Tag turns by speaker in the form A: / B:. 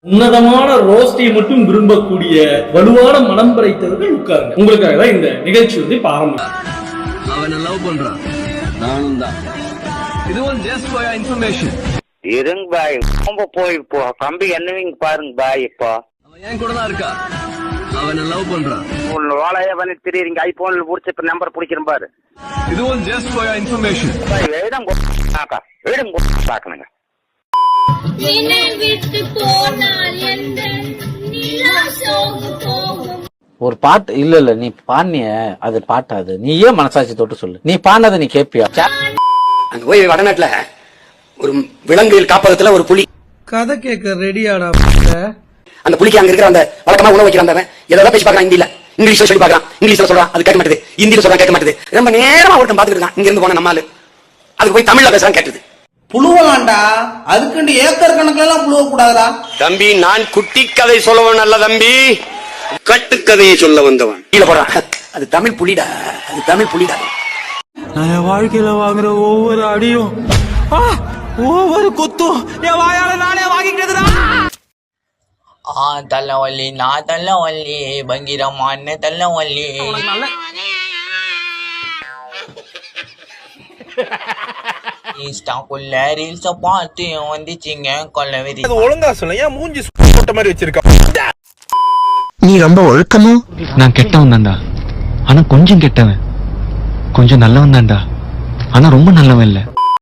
A: உன்னதமான ரோஸ்டை மட்டும் விரும்பக்கூடிய வலுவான மனம் படைத்தவர்கள் உட்காருங்க. உங்களுக்காக தான் இந்த நிகழ்ச்சி இப்ப ஆரம்பிக்கும்.
B: அவனை லவ் பண்றான், நானும் தான். இதுவும் ஜஸ்ட் ஃபார் யுவர் இன்ஃபர்மேஷன்.
C: இருங்க பாய், ரொம்ப போய் இப்போ கம்பி என்னவீங்க பாருங்க பாய். இப்போ
B: அவன் என் கூட தான் இருக்கா, அவனை லவ் பண்றான்.
C: வாழைய பண்ணி திரியுறீங்க, ஐபோன்ல புடிச்ச இப்ப நம்பர் பிடிக்கிறேன் பாரு.
B: இதுவும் ஜஸ்ட் ஃபார் யுவர் இன்ஃபர்மேஷன்.
C: பாய் வேடம் வேடம் பாக்கணுங்க.
D: ஒரு பாட்டு இல்ல நீ பாடிய அது பாட்டாது. நீ ஏன் மனசாட்சி தொட்டு சொல்லு, நீ பாடினதை நீ கேப்பியா?
E: அங்க போய் வடநாட்டுல ஒரு விலங்குகள் காப்பகத்துல ஒரு புலி
A: கதை கேட்க ரெடியாடா.
E: அந்த புலிக்கு அங்க இருக்கிற அந்த வழக்கமா உணவு வைக்கிறான், ஏதாவது பேசி பாக்குறான். ஹிந்தியில இங்கிலீஷ்ல சொல்லி பாக்குறான், இங்கிலீஷ்ல சொல்றான், அது கேட்க மாட்டேது. ஹிந்தியில சொல்றான், கேட்க மாட்டேது. ரொம்ப நேரமா ஒருத்தன் பாத்துட்டு இருக்கான். இங்க இருந்து போன நம்மால அதுக்கு போய் தமிழ்ல பேசுறான், கேட்டது.
F: புழுவலாண்டா, அதுக்குண்டு ஏக்கர் கணக்குல எல்லாம் புழுவ கூடாதுடா
E: தம்பி. நான் குட்டி கதை சொல்லவன் அல்ல தம்பி, கட்டுக்கதையை சொல்ல வந்தவன். கீழே போறான், அது தமிழ் புலிடா, அது தமிழ் புலிடா.
G: நான் என் வாழ்க்கையில வாங்குற ஒவ்வொரு அடியும் ஒவ்வொரு குத்தும் என் வாயால நானே வாங்கிக்கிறதுடா.
H: தள்ளவல்லி நான் தள்ளவல்லி பங்கிரமான தள்ளவல்லி. இன்ஸ்டாக்குள்ள ரீல்ஸ பார்த்து வந்துச்சிங்க கொள்ளவெறி.
G: ஒழுங்கா சொல்ல, ஏன் மூஞ்சி போட்ட மாதிரி வச்சிருக்க?
I: நீ ரொம்ப ஒழுக்கமா?
J: நான் கெட்டவன் தான்டா, ஆனா கொஞ்சம் கெட்டவன். கொஞ்சம் நல்லவன் தான்டா, ஆனா ரொம்ப நல்லவன் இல்ல.